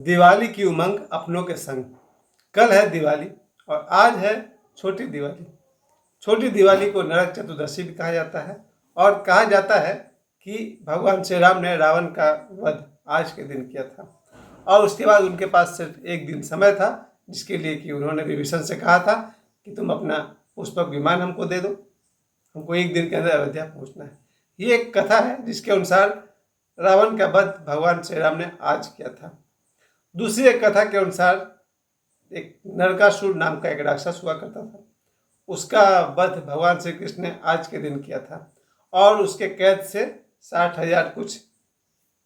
दिवाली की उमंग अपनों के संग। कल है दिवाली और आज है छोटी दिवाली। छोटी दिवाली को नरक चतुर्दशी भी कहा जाता है और कहा जाता है कि भगवान श्री राम ने रावण का वध आज के दिन किया था और उसके बाद उनके पास सिर्फ एक दिन समय था, जिसके लिए कि उन्होंने विभीषण से कहा था कि तुम अपना पुष्पक विमान हमको दे दो, हमको एक दिन के अंदर अयोध्या पहुंचना है। ये एक कथा है जिसके अनुसार रावण का वध भगवान श्री राम ने आज किया था। दूसरी एक कथा के अनुसार एक नरकासुर नाम का एक राक्षस हुआ करता था, उसका वध भगवान श्री कृष्ण ने आज के दिन किया था और उसके कैद से 60,000 कुछ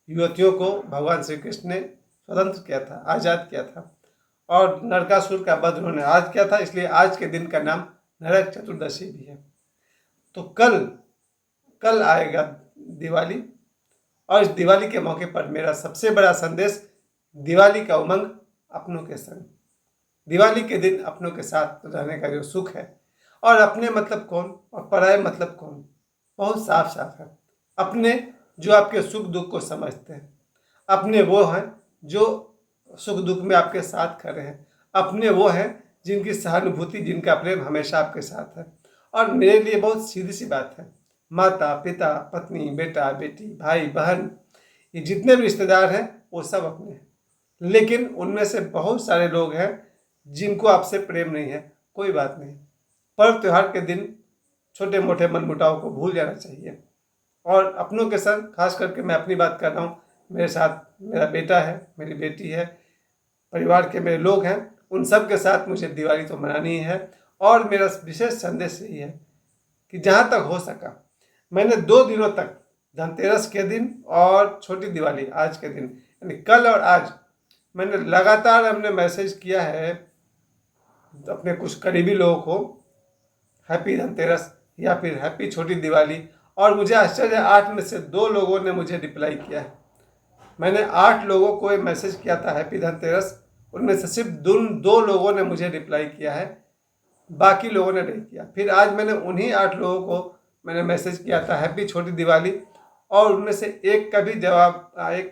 युवतियों को भगवान श्री कृष्ण ने स्वतंत्र किया था, आज़ाद किया था और नरकासुर का वध उन्होंने आज किया था, इसलिए आज के दिन का नाम नरक चतुर्दशी भी है। तो कल आएगा दिवाली और इस दिवाली के मौके पर मेरा सबसे बड़ा संदेश दिवाली का उमंग अपनों के संग। दिवाली के दिन अपनों के साथ रहने का जो सुख है, और अपने मतलब कौन और पराये मतलब कौन, बहुत साफ साफ है। अपने जो आपके सुख दुख को समझते हैं, अपने वो हैं जो सुख दुख में आपके साथ खड़े हैं, अपने वो हैं जिनकी सहानुभूति, जिनका प्रेम हमेशा आपके साथ है। और मेरे लिए बहुत सीधी सी बात है, माता पिता पत्नी बेटा बेटी भाई बहन, ये जितने भी रिश्तेदार हैं वो सब अपने हैं, लेकिन उनमें से बहुत सारे लोग हैं जिनको आपसे प्रेम नहीं है। कोई बात नहीं, पर्व त्यौहार के दिन छोटे मोटे मनमुटाव को भूल जाना चाहिए और अपनों के संग, खास करके मैं अपनी बात कर रहा हूँ, मेरे साथ मेरा बेटा है, मेरी बेटी है, परिवार के मेरे लोग हैं, उन सब के साथ मुझे दिवाली तो मनानी है। और मेरा विशेष संदेश यही है कि जहाँ तक हो सका, मैंने 2 दिनों तक, धनतेरस के दिन और छोटी दिवाली आज के दिन, यानी कल और आज, मैंने लगातार हमने मैसेज किया है अपने कुछ करीबी लोगों को, हैप्पी धनतेरस या फिर हैप्पी छोटी दिवाली, और मुझे आश्चर्य 8 में से 2 लोगों ने मुझे रिप्लाई किया है। मैंने 8 लोगों को मैसेज किया था हैप्पी धनतेरस, उनमें से सिर्फ 2 लोगों ने मुझे रिप्लाई किया है, बाकी लोगों ने नहीं किया। फिर आज मैंने उन्हीं 8 लोगों को मैंने मैसेज किया था हैप्पी छोटी दिवाली, और उनमें से एक का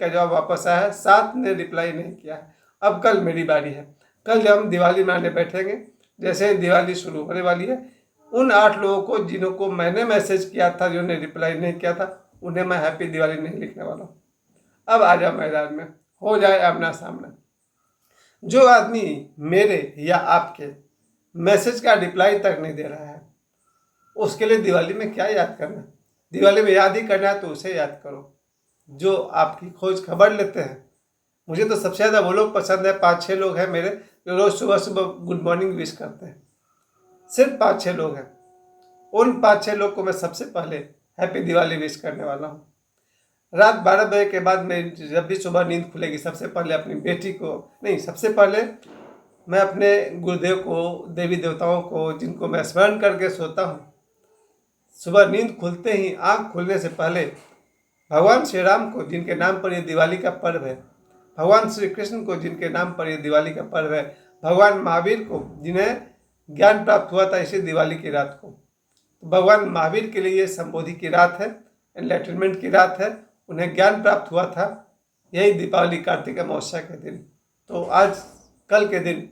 जवाब वापस आया है, 7 ने रिप्लाई नहीं किया है। अब कल मेरी बारी है। कल जब हम दिवाली मनाने बैठेंगे, जैसे ही दिवाली शुरू होने वाली है, उन 8 लोगों को जिनको मैंने मैसेज किया था, जिन्होंने रिप्लाई नहीं किया था, उन्हें मैं हैप्पी दिवाली नहीं लिखने वाला हूँ। अब आ जाओ मैदान में, हो जाए आमना सामना। जो आदमी मेरे या आपके मैसेज का रिप्लाई तक नहीं दे रहा है, उसके लिए दिवाली में क्या याद करना। दिवाली में याद ही करना है तो उसे याद करो जो आपकी खोज खबर लेते हैं। मुझे तो सबसे ज़्यादा वो लोग पसंद है, 5-6 लोग हैं मेरे जो रोज़ सुबह सुबह गुड मॉर्निंग विश करते हैं। सिर्फ 5-6 लोग हैं, उन 5-6 लोग को मैं सबसे पहले हैप्पी दिवाली विश करने वाला हूँ। रात 12 बजे के बाद मैं, जब भी सुबह नींद खुलेगी, सबसे पहले अपनी बेटी को नहीं, सबसे पहले मैं अपने गुरुदेव को, देवी देवताओं को, जिनको मैं स्मरण करके सोता हूँ, सुबह नींद खुलते ही, आँख खुलने से पहले भगवान श्री राम को, जिनके नाम पर यह दिवाली का पर्व है, भगवान श्री कृष्ण को, जिनके नाम पर यह दिवाली का पर्व है, भगवान महावीर को, जिन्हें ज्ञान प्राप्त हुआ था इसी दिवाली की रात को, तो भगवान महावीर के लिए ये संबोधि की रात है, एनलाइटनमेंट की रात है, उन्हें ज्ञान प्राप्त हुआ था यही दीपावली कार्तिक अमावस्या के दिन। तो आज कल के दिन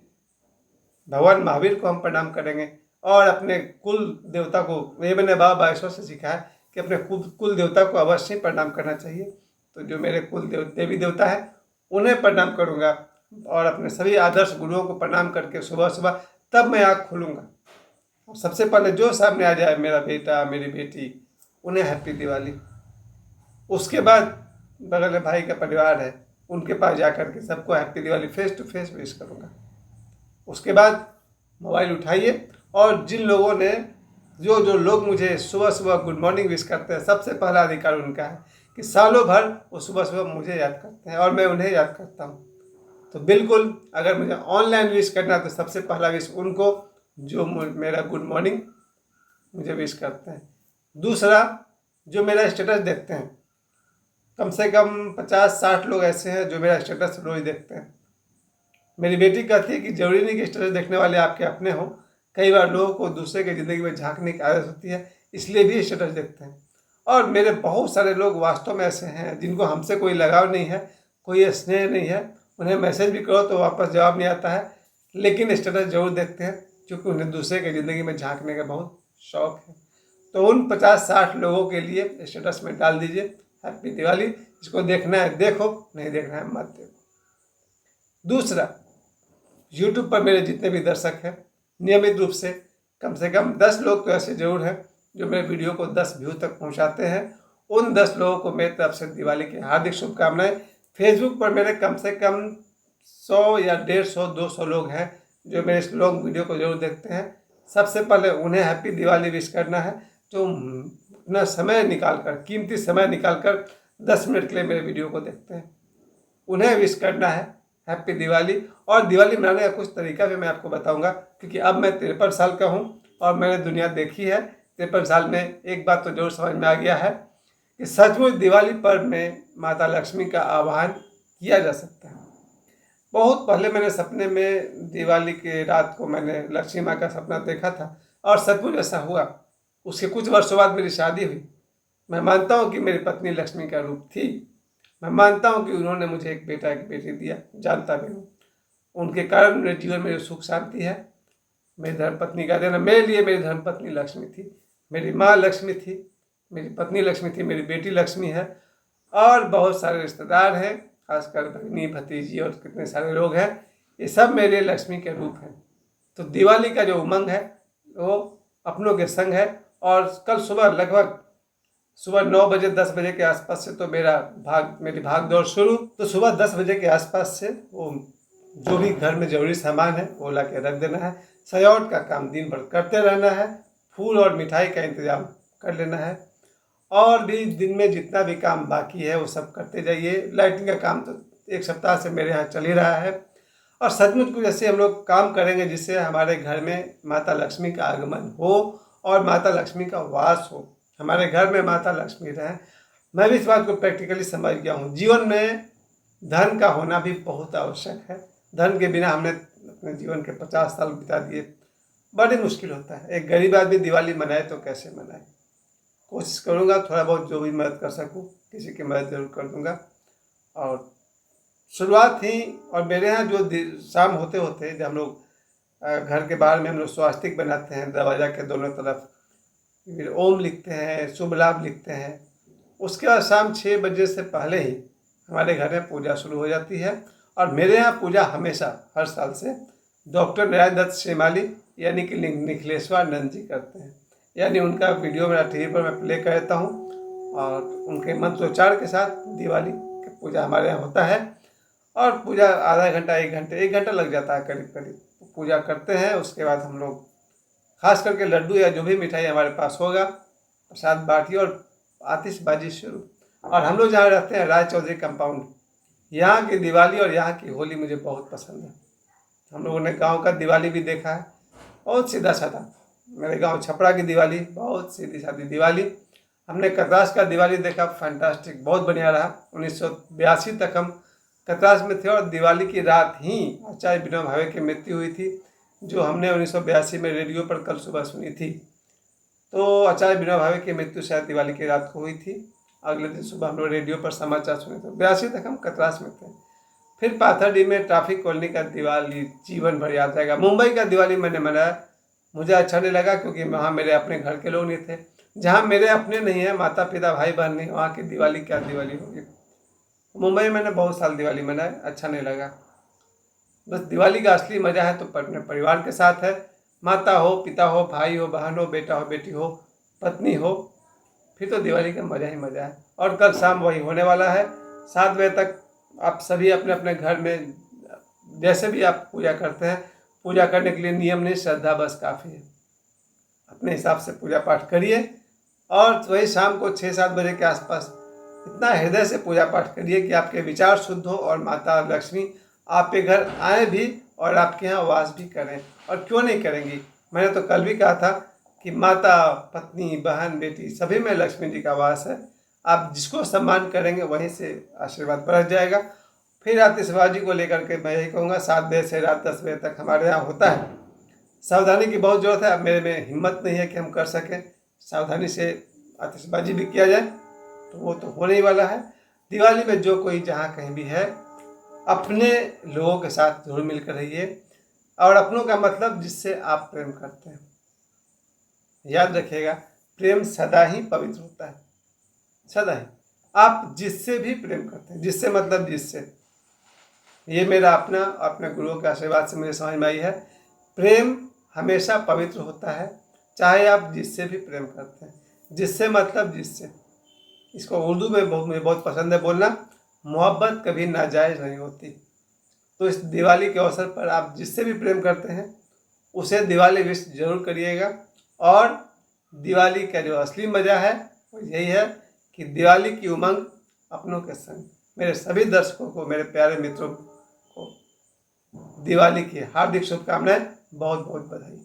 भगवान महावीर को हम प्रणाम करेंगे और अपने कुल देवता को, ये मैंने बाबा बागेश्वर से सीखा है कि अपने कुल देवता को अवश्य प्रणाम करना चाहिए। तो जो मेरे कुल देवी देवता है उन्हें प्रणाम करूँगा और अपने सभी आदर्श गुरुओं को प्रणाम करके सुबह सुबह तब मैं आँख खोलूँगा। सबसे पहले जो सामने आ जाए, मेरा बेटा मेरी बेटी, उन्हें हैप्पी दिवाली। उसके बाद बगल में भाई का परिवार है, उनके पास जा कर के सबको happy Diwali face to face wish करूँगा। उसके बाद मोबाइल उठाइए और जिन लोगों ने, जो लोग मुझे सुबह सुबह गुड मॉर्निंग विश करते हैं, सबसे पहला अधिकार उनका है कि सालों भर वो सुबह सुबह मुझे याद करते हैं और मैं उन्हें याद करता हूँ। तो बिल्कुल अगर मुझे ऑनलाइन विश करना है तो सबसे पहला विश उनको जो मेरा गुड मॉर्निंग मुझे विश करते हैं। दूसरा, जो मेरा स्टेटस देखते हैं, कम से कम 50-60 लोग ऐसे हैं जो मेरा स्टेटस रोज देखते हैं। मेरी बेटी कहती है कि जरूरी नहीं कि स्टेटस देखने वाले आपके अपने हों, कई बार लोगों को दूसरे की ज़िंदगी में झांकने की आदत होती है, इसलिए भी स्टेटस देखते हैं। और मेरे बहुत सारे लोग वास्तव में ऐसे हैं जिनको हमसे कोई लगाव नहीं है, कोई स्नेह नहीं है, उन्हें मैसेज भी करो तो वापस जवाब नहीं आता है, लेकिन स्टेटस जरूर देखते हैं क्योंकि उन्हें दूसरे की ज़िंदगी में झांकने का बहुत शौक है। तो उन 50-60 लोगों के लिए स्टेटस में डाल दीजिए हैप्पी दिवाली। इसको देखना है देखो, नहीं देखना है मत देखो। दूसरा, यूट्यूब पर मेरे जितने भी दर्शक हैं, नियमित रूप से कम 10 लोग तो ऐसे जरूर हैं जो मेरे वीडियो को 10 व्यू तक पहुंचाते हैं। उन 10 लोगों को मेरी तरफ से दिवाली की हार्दिक शुभकामनाएं। फेसबुक पर मेरे कम से कम 100 या 150-200 लोग हैं जो मेरे इस लॉन्ग वीडियो को जरूर देखते हैं। सबसे पहले उन्हें हैप्पी दिवाली विश करना है, जो अपना समय निकालकर, कीमती समय निकालकर 10 मिनट के लिए मेरे वीडियो को देखते हैं। उन्हें विश करना है हैप्पी दिवाली। और दिवाली मनाने का कुछ तरीका भी मैं आपको बताऊंगा, क्योंकि अब मैं 53 साल का हूं और मैंने दुनिया देखी है। 53 साल में एक बात तो जरूर समझ में आ गया है कि सचमुच दिवाली पर्व में माता लक्ष्मी का आह्वान किया जा सकता है। बहुत पहले मैंने सपने में दिवाली के रात को मैंने लक्ष्मी माँ का सपना देखा था और सचमुच ऐसा हुआ। उसके कुछ वर्षों बाद मेरी शादी हुई। मैं मानता हूँ कि मेरी पत्नी लक्ष्मी का रूप थी। मैं मानता हूँ कि उन्होंने मुझे एक बेटा एक बेटी दिया, जानता भी हूँ। उनके कारण मेरे जीवन में सुख शांति है। मेरी धर्मपत्नी का देना, मेरे लिए मेरी धर्मपत्नी लक्ष्मी थी, मेरी माँ लक्ष्मी थी, मेरी पत्नी लक्ष्मी थी, मेरी बेटी लक्ष्मी है और बहुत सारे रिश्तेदार हैं, खासकर भगिनी भतीजी और कितने सारे लोग हैं। ये सब मेरे लिए लक्ष्मी के रूप हैं। तो दिवाली का जो उमंग है वो अपनों के संग है। और कल सुबह लगभग सुबह 9 बजे 10 बजे के आसपास से तो मेरी भाग दौड़ शुरू। तो सुबह 10 बजे के आसपास से वो जो भी घर में जरूरी सामान है वो ला के रख देना है। सजावट का काम दिन भर करते रहना है। फूल और मिठाई का इंतजाम कर लेना है और भी दिन में जितना भी काम बाकी है वो सब करते जाइए। लाइटिंग का काम तो 1 सप्ताह से मेरे यहाँ चल ही रहा है। और सचमुच कुछ ऐसे हम लोग काम करेंगे जिससे हमारे घर में माता लक्ष्मी का आगमन हो और माता लक्ष्मी का वास हो, हमारे घर में माता लक्ष्मी रहे। मैं भी इस बात को प्रैक्टिकली समझ गया हूँ। जीवन में धन का होना भी बहुत आवश्यक है। धन के बिना हमने अपने जीवन के 50 साल बिता दिए, बड़ी मुश्किल होता है। एक गरीब आदमी दिवाली मनाए तो कैसे मनाए। कोशिश करूँगा थोड़ा बहुत जो भी मदद कर सकूँ, किसी की मदद जरूर कर दूँगा। और शुरुआत ही, और मेरे यहाँ जो शाम होते होते जब हम लोग घर के बाहर में हम लोग स्वास्तिक बनाते हैं, दरवाजा के दोनों तरफ फिर ओम लिखते हैं, शुभ लाभ लिखते हैं। उसके बाद शाम 6 बजे से पहले ही हमारे घर में पूजा शुरू हो जाती है। और मेरे यहाँ पूजा हमेशा हर साल से डॉक्टर न्याय दत्त शेमाली यानी कि निखिलेश्वरानंद जी करते हैं। यानी उनका वीडियो मेरा टीवी पर मैं प्ले कर देता हूँ और उनके मंत्रोच्चार के साथ दिवाली की पूजा हमारे यहाँ होता है। और पूजा आधा घंटा 1 घंटा लग जाता है करीब करीब। पूजा करते हैं, उसके बाद हम लोग खास करके लड्डू या जो भी मिठाई हमारे पास होगा प्रसाद बांटिए और आतिशबाजी शुरू। और हम लोग जहाँ रहते हैं राय चौधरी कंपाउंड, यहाँ की दिवाली और यहाँ की होली मुझे बहुत पसंद है। हम लोगों ने गांव का दिवाली भी देखा है, बहुत सीधा साधा। मेरे गांव छपरा की दिवाली बहुत सीधी सादी दिवाली। हमने कतरास का दिवाली देखा, फैंटास्टिक, बहुत बढ़िया रहा। 1982 तक हम कतरास में थे और दिवाली की रात ही आचार्य विनोबा भावे की मृत्यु हुई थी, जो हमने 1982 में रेडियो पर कल सुबह सुनी थी। तो आचार्य विनोबा भावे की मृत्यु शायद दिवाली की रात को हुई थी। अगले दिन सुबह हम लोग रेडियो पर समाचार सुने थे। 82 तक हम कतरास में थे। फिर पाथरडी में ट्रैफिक कॉलोनी का दिवाली जीवन भर याद रहेगा। मुंबई का दिवाली मैंने मनाया, मुझे अच्छा नहीं लगा क्योंकि वहाँ मेरे अपने घर के लोग नहीं थे। जहाँ मेरे अपने नहीं है, माता पिता भाई बहन नहीं, वहाँ की दिवाली क्या दिवाली होगी। मुंबई में मैंने बहुत साल दिवाली मनाया, अच्छा नहीं लगा। बस दिवाली का असली मज़ा है तो अपने परिवार के साथ है। माता हो, पिता हो, भाई हो, बहन हो, बेटा हो, बेटी हो, पत्नी हो, फिर तो दिवाली का मज़ा ही मज़ा है। और कल शाम वही होने वाला है 7 बजे तक। आप सभी अपने अपने घर में जैसे भी आप पूजा करते हैं, पूजा करने के लिए नियम नहीं, श्रद्धा बस काफ़ी है। अपने हिसाब से पूजा पाठ करिए और वही शाम को 6-7 बजे के आसपास इतना हृदय से पूजा पाठ करिए कि आपके विचार शुद्ध हो और माता लक्ष्मी आपके घर आए भी और आपके यहाँ वास भी करें। और क्यों नहीं करेंगी। मैंने तो कल भी कहा था कि माता, पत्नी, बहन, बेटी सभी में लक्ष्मी जी का वास है। आप जिसको सम्मान करेंगे वहीं से आशीर्वाद बरस जाएगा। फिर आतिशबाजी को लेकर के मैं यही कहूँगा, 7 बजे से रात 10 बजे तक हमारे यहाँ होता है। सावधानी की बहुत ज़रूरत है। अब मेरे में हिम्मत नहीं है कि हम कर सकें, सावधानी से आतिशबाजी भी किया जाए, तो वो तो होने ही वाला है। दिवाली में जो कोई जहाँ कहीं भी है, अपने लोगों के साथ जरूर मिलकर रहिए, और अपनों का मतलब जिससे आप प्रेम करते हैं। याद रखिएगा, प्रेम सदा ही पवित्र होता है, सदा ही। आप जिससे भी प्रेम करते हैं, जिससे मतलब जिससे, ये मेरा अपने गुरुओं के आशीर्वाद से मुझे समझ में आई है, प्रेम हमेशा पवित्र होता है, चाहे आप जिससे भी प्रेम करते हैं। जिससे मतलब जिससे, इसको उर्दू में मुझे बहुत पसंद है बोलना, मोहब्बत कभी नाजायज़ नहीं होती। तो इस दिवाली के अवसर पर आप जिससे भी प्रेम करते हैं उसे दिवाली विश जरूर करिएगा। और दिवाली का जो असली मज़ा है वो यही है कि दिवाली की उमंग अपनों के संग। मेरे सभी दर्शकों को, मेरे प्यारे मित्रों को दिवाली की हार्दिक शुभकामनाएं, बहुत बहुत बधाई।